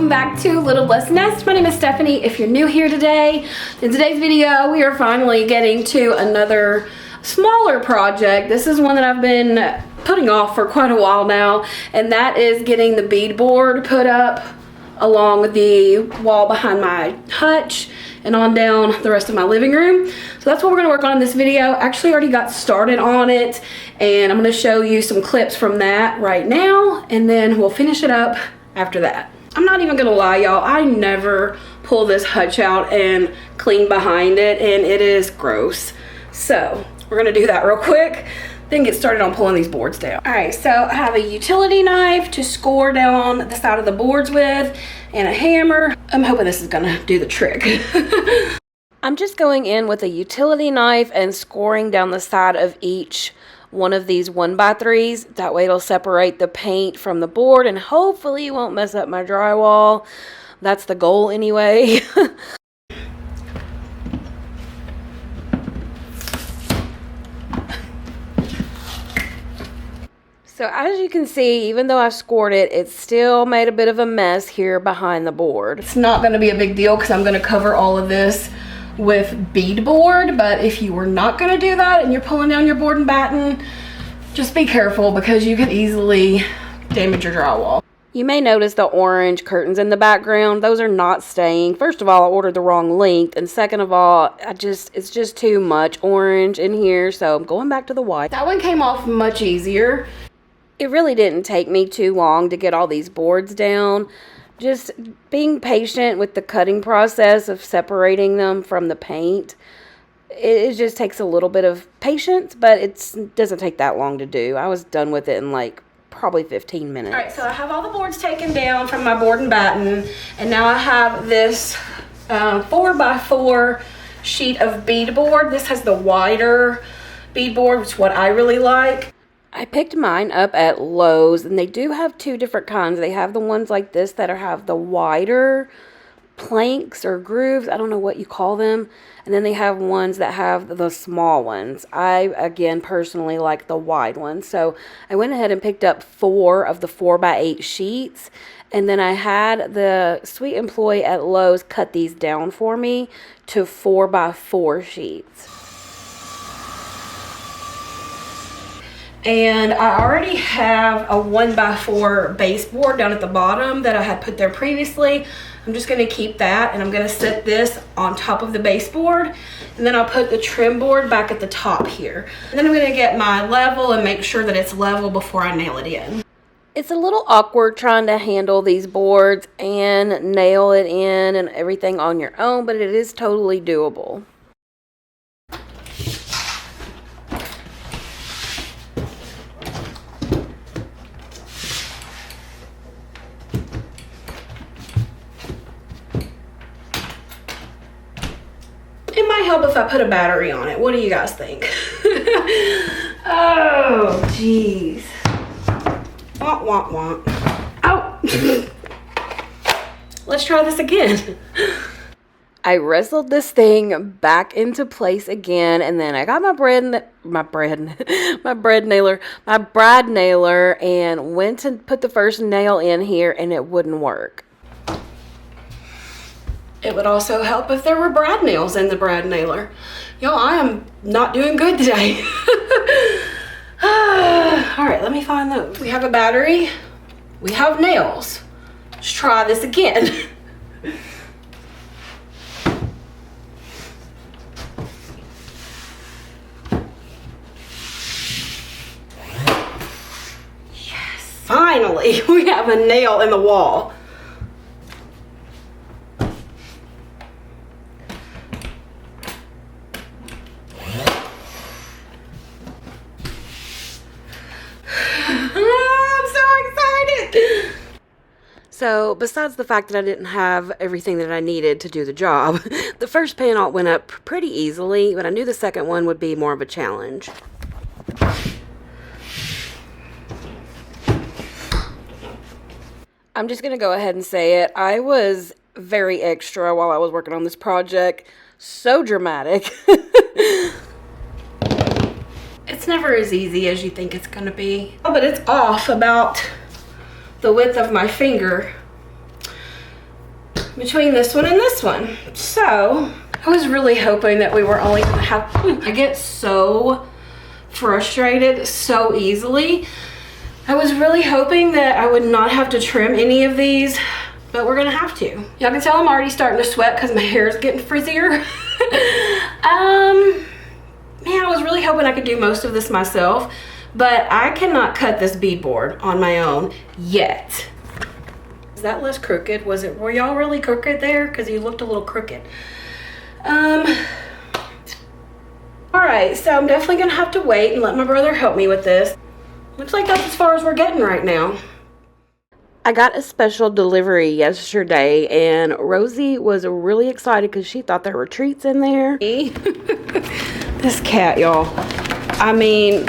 welcome back to Little Blessed Nest. My name is Stephanie. If you're new here today, in today's video we are finally getting to another smaller project. This is one that I've been putting off for quite a while now, and that is getting the beadboard put up along the wall behind my hutch and on down the rest of my living room. So that's what we're going to work on in this video. Actually already got started on it, and I'm going to show you some clips from that right now, and then we'll finish it up after that. I'm not even gonna lie, y'all, I never pull this hutch out and clean behind it, and it is gross. So we're gonna do that real quick, then get started on pulling these boards down. All right, so I have a utility knife to score down the side of the boards with, and a hammer. I'm hoping this is gonna do the trick. I'm just going in with a utility knife and scoring down the side of each one of these 1x3s. That way it'll separate the paint from the board, and hopefully it won't mess up my drywall. That's the goal anyway. So as you can see, even though I've scored it, it still made a bit of a mess here behind the board. It's not going to be a big deal because I'm going to cover all of this with beadboard, but if you were not going to do that and you're pulling down your board and batten, just be careful because you could easily damage your drywall. You may notice the orange curtains in the background. Those are not staying. First of all, I ordered the wrong length, and second of all, it's just too much orange in here, so I'm going back to the white. That one came off much easier. It really didn't take me too long to get all these boards down. Just being patient with the cutting process of separating them from the paint. It just takes a little bit of patience, but it doesn't take that long to do. I was done with it in like probably 15 minutes. All right, so I have all the boards taken down from my board and batten, and now I have this 4x4 sheet of beadboard. This has the wider beadboard, which is what I really like. I picked mine up at Lowe's, and they do have two different kinds. They have the ones like this that have the wider planks or grooves. I don't know what you call them. And then they have ones that have the small ones. I, again, personally like the wide ones. So I went ahead and picked up 4 of the 4x8 sheets. And then I had the sweet employee at Lowe's cut these down for me to 4x4 sheets. And I already have a 1x4 baseboard down at the bottom that I had put there previously. I'm just going to keep that, and I'm going to set this on top of the baseboard, and then I'll put the trim board back at the top here. And then I'm going to get my level and make sure that it's level before I nail it in. It's a little awkward trying to handle these boards and nail it in and everything on your own, but it is totally doable. Help if I put a battery on it. What do you guys think? Oh, jeez. Womp, womp, womp. Oh! Let's try this again. I wrestled this thing back into place again, and then I got my brad nailer, and went to put the first nail in here, and it wouldn't work. It would also help if there were brad nails in the brad nailer. Y'all, I am not doing good today. All right, let me find those. We have a battery. We have nails. Let's try this again. Yes, finally, we have a nail in the wall. So besides the fact that I didn't have everything that I needed to do the job, the first panel went up pretty easily, but I knew the second one would be more of a challenge. I'm just going to go ahead and say it. I was very extra while I was working on this project. So dramatic. It's never as easy as you think it's going to be. Oh, but it's off about the width of my finger. between this one and this one. So I was really hoping that we were only gonna have, I get so frustrated so easily. I was really hoping that I would not have to trim any of these, but we're gonna have to. Y'all can tell I'm already starting to sweat because my hair is getting frizzier. Man, I was really hoping I could do most of this myself, but I cannot cut this beadboard on my own yet. Is that less crooked? Were y'all really crooked there? Because you looked a little crooked. Alright, so I'm definitely gonna have to wait and let my brother help me with this. Looks like that's as far as we're getting right now. I got a special delivery yesterday, and Rosie was really excited because she thought there were treats in there. This cat, y'all. I mean,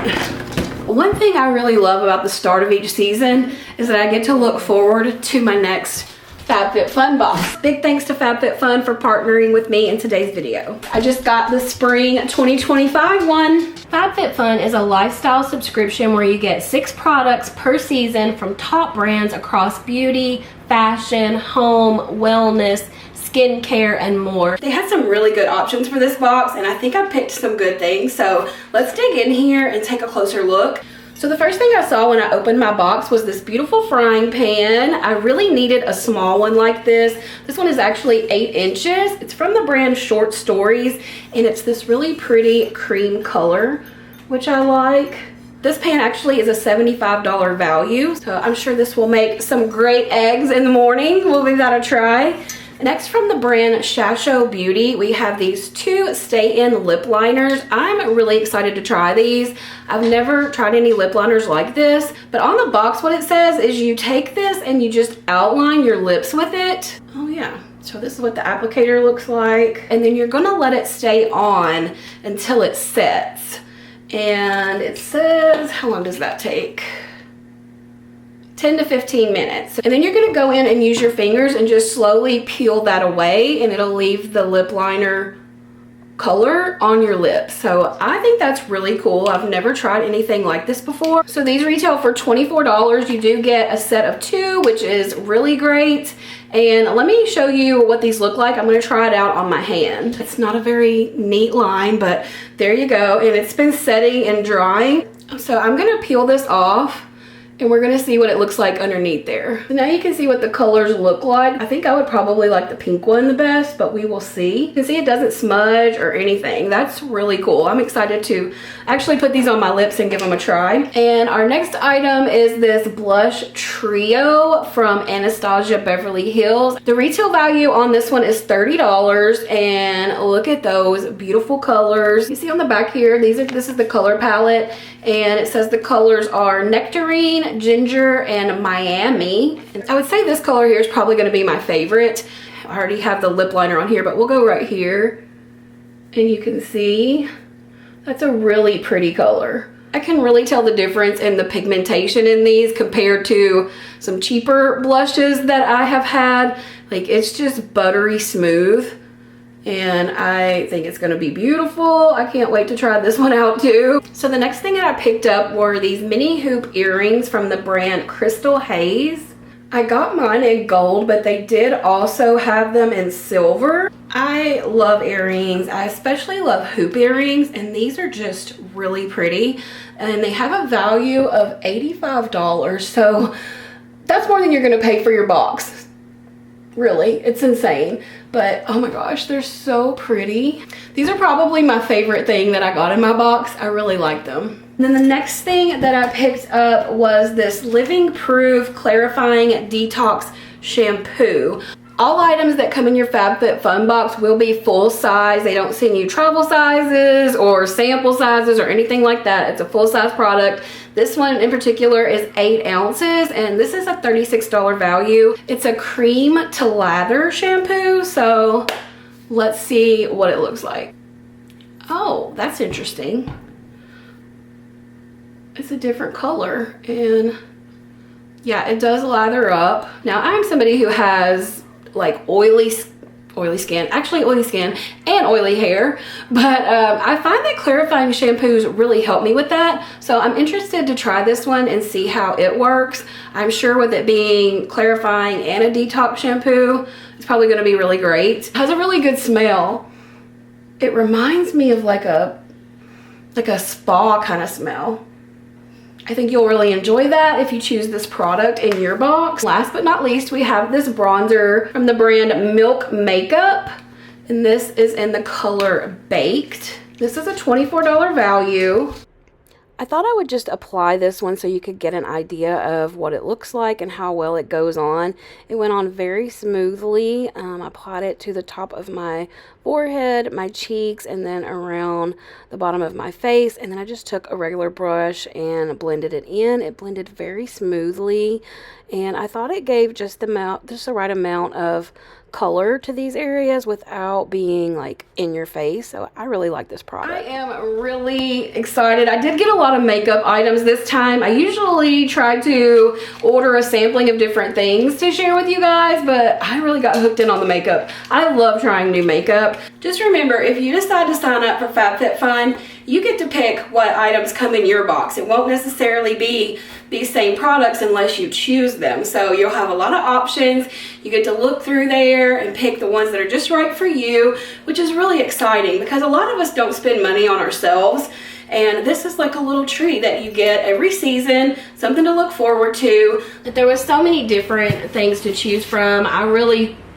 one thing I really love about the start of each season is that I get to look forward to my next Fabfitfun box. Big thanks to Fabfitfun for partnering with me in today's video. I just got the spring 2025 one. Fabfitfun is a lifestyle subscription where you get 6 products per season from top brands across beauty, fashion, home, wellness, skincare, and more. They had some really good options for this box, and I think I picked some good things. So let's dig in here and take a closer look. So the first thing I saw when I opened my box was this beautiful frying pan. I really needed a small one like this. This one is actually 8 inches. It's from the brand Short Stories, and it's this really pretty cream color, which I like. This pan actually is a $75 value, so I'm sure this will make some great eggs in the morning. We'll give that a try. Next, from the brand Shasho Beauty, we have these 2 stay-in lip liners. I'm really excited to try these. I've never tried any lip liners like this, but on the box what it says is you take this and you just outline your lips with it. Oh yeah, so this is what the applicator looks like. And then you're gonna let it stay on until it sets. And it says, how long does that take? 10 to 15 minutes. And then you're gonna go in and use your fingers and just slowly peel that away, and it'll leave the lip liner color on your lips. So I think that's really cool. I've never tried anything like this before. So these retail for $24. You do get a set of 2, which is really great. And let me show you what these look like. I'm gonna try it out on my hand. It's not a very neat line, but there you go. And it's been setting and drying. So I'm gonna peel this off, and we're gonna see what it looks like underneath there. So now you can see what the colors look like. I think I would probably like the pink one the best, but we will see. You can see it doesn't smudge or anything. That's really cool. I'm excited to actually put these on my lips and give them a try. And our next item is this blush trio from Anastasia Beverly Hills. The retail value on this one is $30, and look at those beautiful colors. You see on the back here, this is the color palette, and it says the colors are Nectarine, Ginger, and Miami. And I would say this color here is probably going to be my favorite. I already have the lip liner on here, but we'll go right here, and you can see that's a really pretty color. I can really tell the difference in the pigmentation in these compared to some cheaper blushes that I have had. Like, it's just buttery smooth, and I think it's gonna be beautiful. I can't wait to try this one out too. So the next thing that I picked up were these mini hoop earrings from the brand Crystal Haze. I got mine in gold, but they did also have them in silver. I love earrings. I especially love hoop earrings, and these are just really pretty. And they have a value of $85, so that's more than you're gonna pay for your box. Really, it's insane. But oh my gosh, they're so pretty. These are probably my favorite thing that I got in my box. I really like them. And then the next thing that I picked up was this Living Proof Clarifying Detox Shampoo. All items that come in your Fabfitfun box will be full size. They don't send you travel sizes or sample sizes or anything like that. It's a full size product. This one in particular is 8 ounces, and this is a $36 value. It's a cream to lather shampoo, so let's see what it looks like. Oh, that's interesting. It's a different color, and yeah, it does lather up. Now, I'm somebody who has like oily oily skin, actually oily skin and oily hair, but I find that clarifying shampoos really help me with that. So I'm interested to try this one and see how it works. I'm sure with it being clarifying and a detox shampoo, it's probably going to be really great. It has a really good smell. It reminds me of like a spa kind of smell. I think you'll really enjoy that if you choose this product in your box. Last but not least, we have this bronzer from the brand Milk Makeup, and this is in the color Baked. This is a $24 value. I thought I would just apply this one so you could get an idea of what it looks like and how well it goes on. It went on very smoothly. I applied it to the top of my forehead, my cheeks, and then around the bottom of my face. And then I just took a regular brush and blended it in. It blended very smoothly, and I thought it gave just the right amount of color to these areas without being like in your face. So I really like this product. I am really excited. I did get a lot of makeup items this time. I usually try to order a sampling of different things to share with you guys, but I really got hooked in on the makeup. I love trying new makeup. Just remember, if you decide to sign up for Fabfitfun, you get to pick what items come in your box. It won't necessarily be these same products unless you choose them. So you'll have a lot of options. You get to look through there and pick the ones that are just right for you, which is really exciting because a lot of us don't spend money on ourselves. And this is like a little treat that you get every season, something to look forward to. There was so many different things to choose from.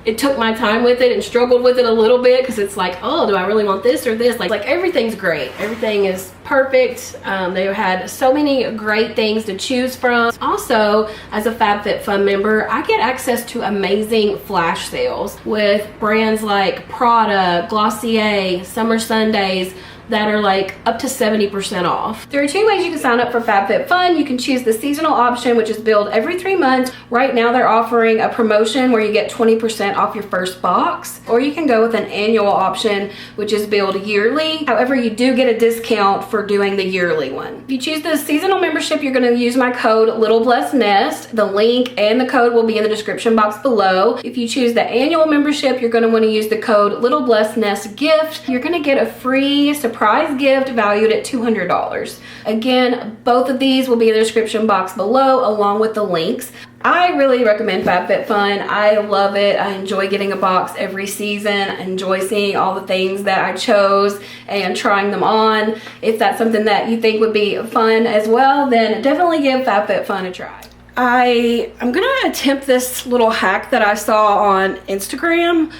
It took my time with it and struggled with it a little bit because it's like, oh, do I really want this or this? Like everything's great. Everything is perfect. They had so many great things to choose from. Also, as a Fabfitfun member, I get access to amazing flash sales with brands like Prada, Glossier, Summer Sundays, that are like up to 70% off. There are two ways you can sign up for Fabfitfun. You can choose the seasonal option, which is billed every 3 months. Right now they're offering a promotion where you get 20% off your first box, or you can go with an annual option, which is billed yearly. However, you do get a discount for doing the yearly one. If you choose the seasonal membership, you're going to use my code littleblessednest. The link and the code will be in the description box below. If you choose the annual membership, you're going to want to use the code littleblessednest gift. You're going to get a free surprise gift valued at $200. Again, both of these will be in the description box below along with the links. I really recommend Fabfitfun. I love it. I enjoy getting a box every season. I enjoy seeing all the things that I chose and trying them on. If that's something that you think would be fun as well, then definitely give Fabfitfun a try. I'm gonna attempt this little hack that I saw on Instagram,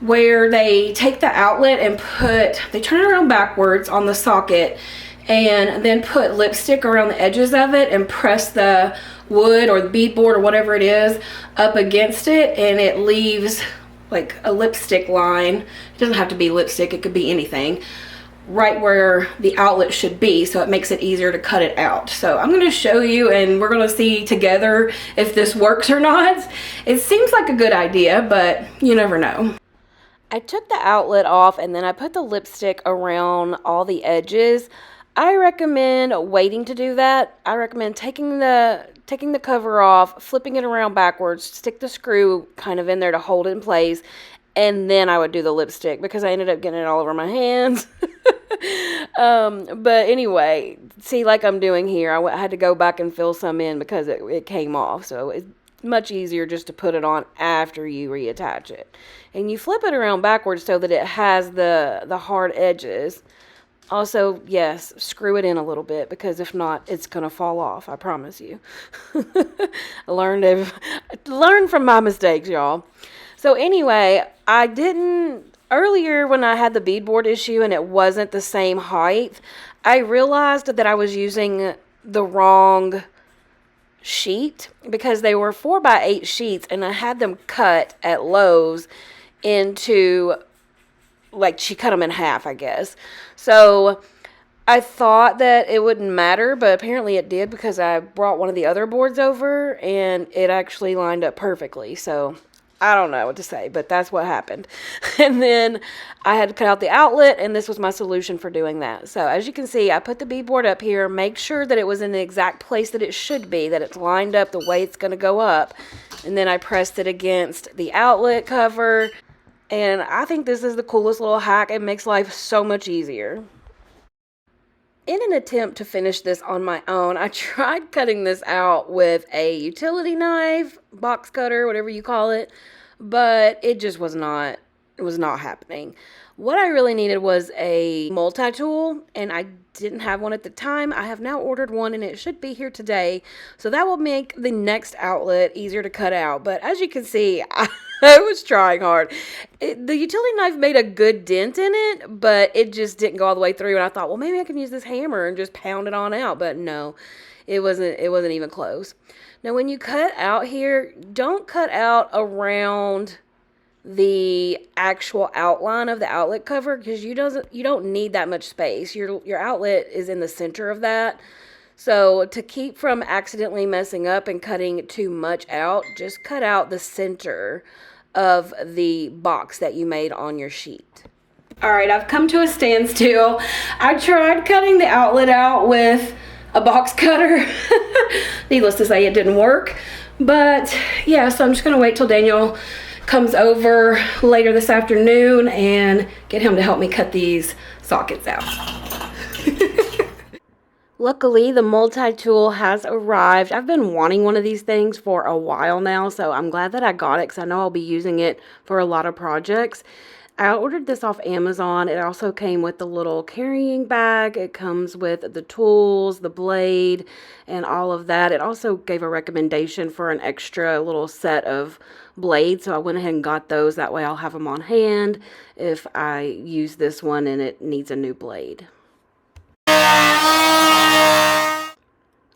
where they take the outlet and they turn it around backwards on the socket and then put lipstick around the edges of it and press the wood or the beadboard or whatever it is up against it, and it leaves like a lipstick line. It doesn't have to be lipstick, it could be anything, right where the outlet should be, so it makes it easier to cut it out. So I'm going to show you and we're going to see together if this works or not. It seems like a good idea, but you never know. I took the outlet off and then I put the lipstick around all the edges. I recommend waiting to do that. I recommend taking the cover off, flipping it around backwards, stick the screw kind of in there to hold it in place, and then I would do the lipstick because I ended up getting it all over my hands. But anyway, see, like I'm doing here, I had to go back and fill some in because it came off. So it's much easier just to put it on after you reattach it. And you flip it around backwards so that it has the hard edges. Also, yes, screw it in a little bit because if not, it's going to fall off, I promise you. I learned from my mistakes, y'all. So anyway, earlier when I had the beadboard issue and it wasn't the same height, I realized that I was using the wrong sheet because they were 4x8 sheets and I had them cut at Lowe's into, like, she cut them in half, I guess. So I thought that it wouldn't matter, but apparently it did because I brought one of the other boards over and it actually lined up perfectly. So I don't know what to say, but that's what happened. And then I had to cut out the outlet, and this was my solution for doing that. So as you can see, I put the beadboard up here, make sure that it was in the exact place that it should be, that it's lined up the way it's going to go up. And then I pressed it against the outlet cover, And I think this is the coolest little hack. It makes life so much easier. In an attempt to finish this on my own, I tried cutting this out with a utility knife, box cutter, whatever you call it, but it just was not happening. What I really needed was a multi-tool, and I didn't have one at the time. I have now ordered one, and it should be here today, so that will make the next outlet easier to cut out. But as you can see, I was trying hard. The utility knife made a good dent in it, but it just didn't go all the way through, and I thought, well, maybe I can use this hammer and just pound it on out, but no, it wasn't even close. Now, when you cut out here, don't cut out around the actual outline of the outlet cover, because you don't need that much space. Your outlet is in the center of that. So to keep from accidentally messing up and cutting too much out, just cut out the center of the box that you made on your sheet. All right, I've come to a standstill. I tried cutting the outlet out with a box cutter. Needless to say, it didn't work. But yeah, so I'm just gonna wait till Daniel comes over later this afternoon and get him to help me cut these sockets out. Luckily, the multi-tool has arrived. I've been wanting one of these things for a while now, so I'm glad that I got it because I know I'll be using it for a lot of projects. I ordered this off Amazon. It also came with the little carrying bag. It comes with the tools, the blade, and all of that. It also gave a recommendation for an extra little set of blades, so I went ahead and got those. That way I'll have them on hand if I use this one and it needs a new blade.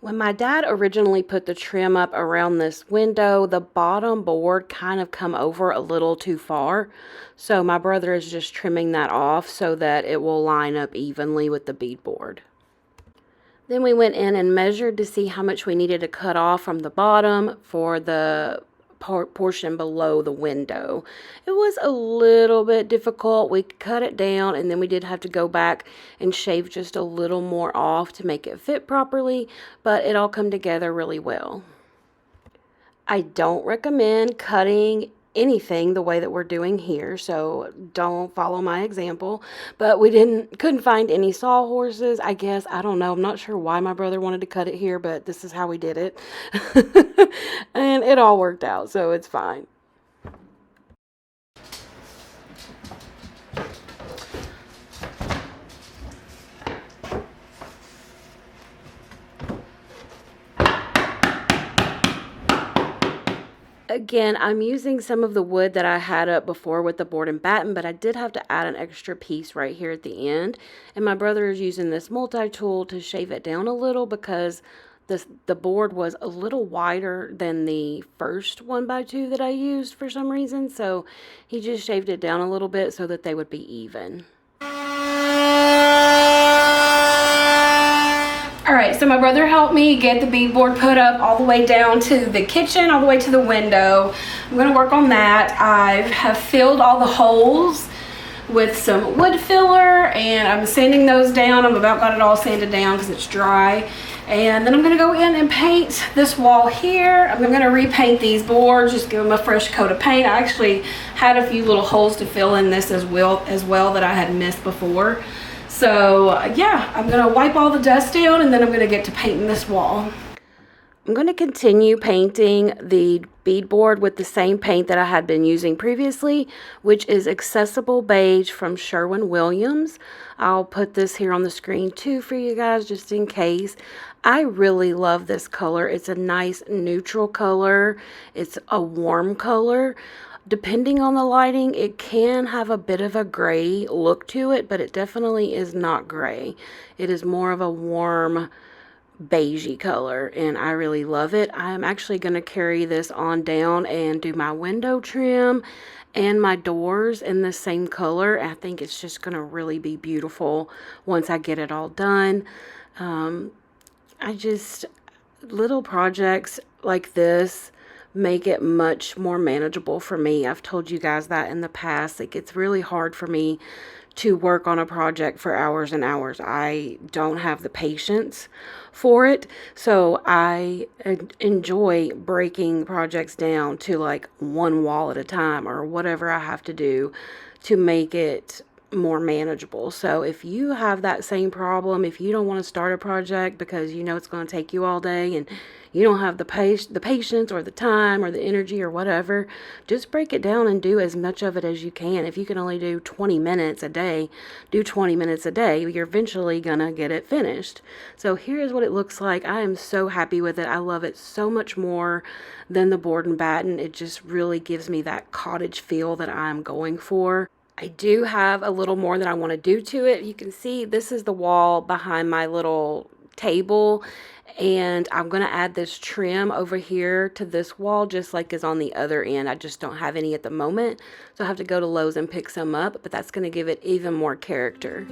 When my dad originally put the trim up around this window, the bottom board kind of come over a little too far. So my brother is just trimming that off so that it will line up evenly with the beadboard. Then we went in and measured to see how much we needed to cut off from the bottom for the portion below the window. It was a little bit difficult. We cut it down and then we did have to go back and shave just a little more off to make it fit properly, but it all come together really well. I don't recommend cutting anything the way that we're doing here, so don't follow my example. But we couldn't find any sawhorses. I guess, I don't know, I'm not sure why my brother wanted to cut it here, but this is how we did it. And it all worked out, so it's fine. Again, I'm using some of the wood that I had up before with the board and batten, but I did have to add an extra piece right here at the end. And my brother is using this multi-tool to shave it down a little because the board was a little wider than the first 1x2 that I used for some reason. So he just shaved it down a little bit so that they would be even. Alright, so my brother helped me get the beadboard put up all the way down to the kitchen, all the way to the window. I'm going to work on that. I have filled all the holes with some wood filler and I'm sanding those down. I've about got it all sanded down because it's dry. And then I'm going to go in and paint this wall here. I'm going to repaint these boards, just give them a fresh coat of paint. I actually had a few little holes to fill in this as well that I had missed before. So yeah, I'm going to wipe all the dust down and then I'm going to get to painting this wall. I'm going to continue painting the beadboard with the same paint that I had been using previously, which is Accessible Beige from Sherwin-Williams. I'll put this here on the screen too for you guys just in case. I really love this color. It's a nice neutral color. It's a warm color. Depending on the lighting, it can have a bit of a gray look to it, but it definitely is not gray. It is more of a warm beigey color, and I really love it. I'm actually going to carry this on down and do my window trim and my doors in the same color. I think it's just going to really be beautiful once I get it all done. Little projects like this make it much more manageable for me. I've told you guys that in the past. It gets really hard for me to work on a project for hours and hours. I don't have the patience for it. So I enjoy breaking projects down to like one wall at a time or whatever I have to do to make it more manageable. So if you have that same problem, if you don't want to start a project because you know it's going to take you all day and you don't have the patience or the time or the energy or whatever, just break it down and do as much of it as you can. If you can only do 20 minutes a day, do 20 minutes a day. You're eventually gonna get it finished. So here's what it looks like. I am so happy with it. I love it so much more than the board and batten. It just really gives me that cottage feel that I'm going for. I do have a little more that I want to do to it. You can see this is the wall behind my little table, and I'm going to add this trim over here to this wall just like is on the other end. I just don't have any at the moment, so I have to go to Lowe's and pick some up, but that's going to give it even more character.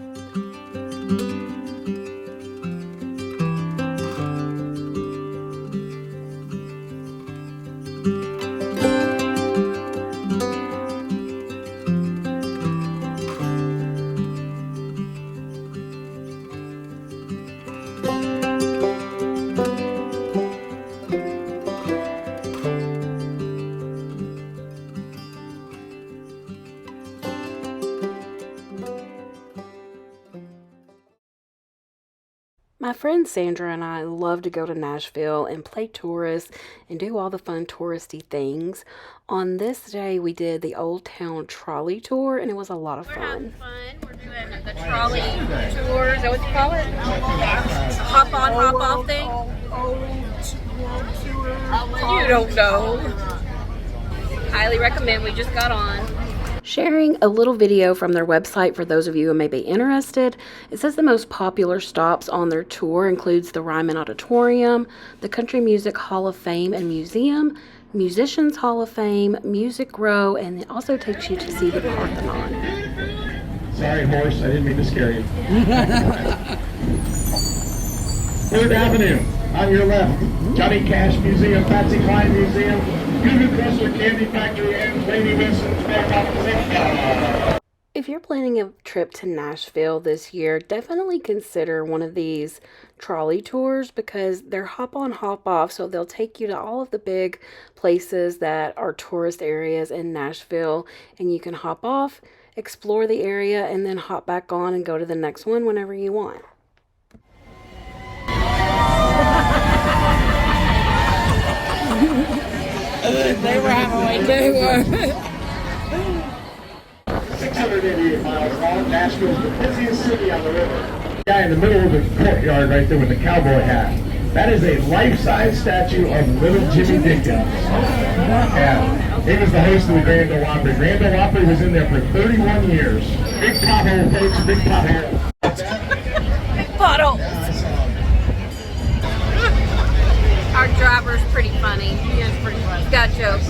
My friend Sandra and I love to go to Nashville and play tourist and do all the fun touristy things. On this day, we did the Old Town Trolley tour, and it was a lot of fun. We're doing the trolley tour. Is that what you call it? Hop on, hop off thing? You don't know. Highly recommend. We just got on. Sharing a little video from their website for those of you who may be interested. It says the most popular stops on their tour includes the Ryman Auditorium, the Country Music Hall of Fame and Museum, Musicians Hall of Fame, Music Row, and it also takes you to see the Parthenon. Sorry, horse, I didn't mean to scare you. 3rd Avenue, on your left, Johnny Cash Museum, Patsy Cline Museum, Goo Goo Chrysler Candy Factory, and Lady Wilson's Fair. If you're planning a trip to Nashville this year, definitely consider one of these trolley tours because they're hop on, hop off, so they'll take you to all of the big places that are tourist areas in Nashville, and you can hop off, explore the area, and then hop back on and go to the next one whenever you want. They were having they were. 688 miles long, Nashville's the busiest city on the river. Guy in the middle of the courtyard right there with the cowboy hat. That is a life-size statue of little Jimmy Dickens. Yeah, he was the host of the Grand Ole Opry. Grand Ole Opry was in there for 31 years. Big pothole, folks, big pothole. Big pothole. Our driver's pretty funny. He is pretty funny. He's got jokes.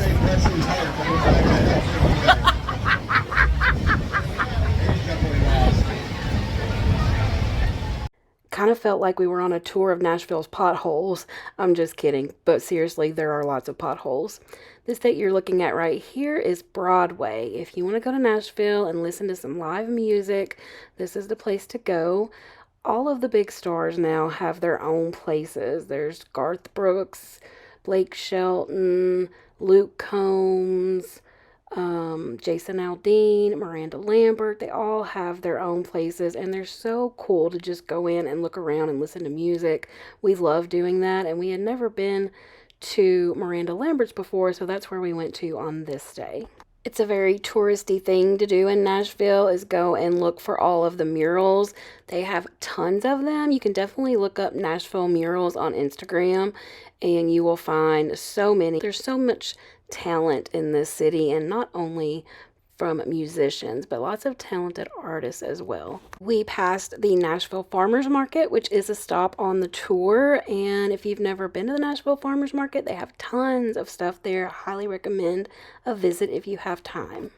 Kind of felt like we were on a tour of Nashville's potholes. I'm just kidding, but seriously, there are lots of potholes. This that you're looking at right here is Broadway. If you want to go to Nashville and listen to some live music, this is the place to go. All of the big stars now have their own places. There's Garth Brooks, Blake Shelton, Luke Combs, Jason Aldean, Miranda Lambert. They all have their own places, and they're so cool to just go in and look around and listen to music. We love doing that, and we had never been to Miranda Lambert's before, so that's where we went to on this day. It's a very touristy thing to do in Nashville is go and look for all of the murals. They have tons of them. You can definitely look up Nashville murals on Instagram and you will find so many. There's so much talent in this city, and not only from musicians, but lots of talented artists as well. We passed the Nashville Farmers Market, which is a stop on the tour, and if you've never been to the Nashville Farmers Market, they have tons of stuff there. I highly recommend a visit if you have time.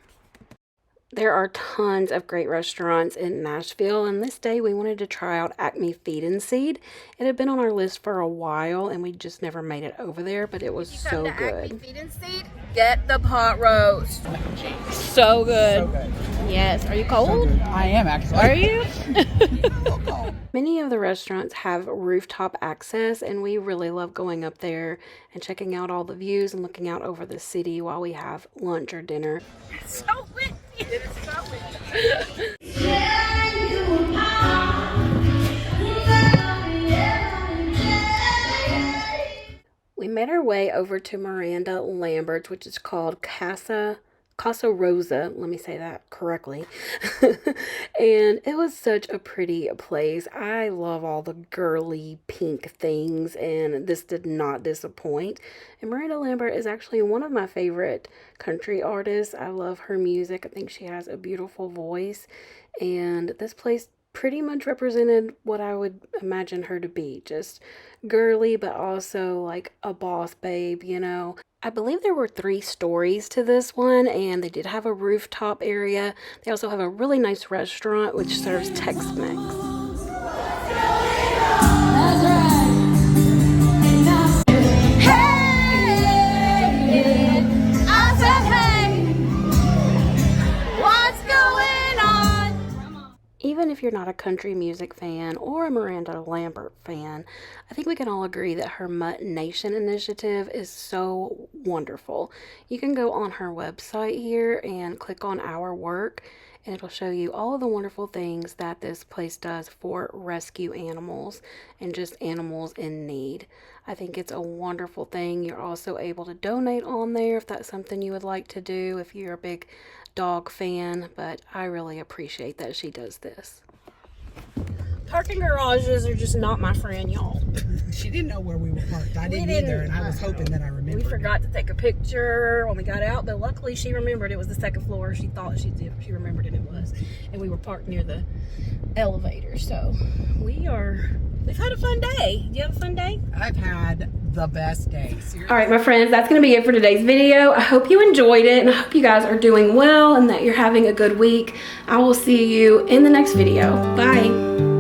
There are tons of great restaurants in Nashville, and this day we wanted to try out Acme Feed and Seed. It had been on our list for a while, and we just never made it over there, but it was so good. Acme Feed and Seed, get the pot roast. So good. Yes. Are you cold? I am actually. Are you? Many of the restaurants have rooftop access, and we really love going up there and checking out all the views and looking out over the city while we have lunch or dinner. So windy. It is so windy. We made our way over to Miranda Lambert's, which is called Casa Rosa, let me say that correctly. And it was such a pretty place. I love all the girly pink things, and this did not disappoint. And Miranda Lambert is actually one of my favorite country artists. I love her music. I think she has a beautiful voice, and this place pretty much represented what I would imagine her to be. Just girly, but also like a boss babe, you know. I believe there were 3 stories to this one, and they did have a rooftop area. They also have a really nice restaurant which serves Tex-Mex. Even if you're not a country music fan or a Miranda Lambert fan, I think we can all agree that her Mutt Nation initiative is so wonderful. You can go on her website here and click on Our Work, and it'll show you all of the wonderful things that this place does for rescue animals and just animals in need. I think it's a wonderful thing. You're also able to donate on there if that's something you would like to do if you're a big dog fan, but I really appreciate that she does this. Parking garages are just not my friend, y'all. She didn't know where we were parked. I didn't either, and I was hoping that I remembered. We forgot to take a picture when we got out, but luckily she remembered it was the second floor. She thought she remembered it was, and we were parked near the elevator. So we've had a fun day. Did you have a fun day? I've had the best day. Seriously. All right, my friends, that's going to be it for today's video. I hope you enjoyed it, and I hope you guys are doing well and that you're having a good week. I will see you in the next video. Bye.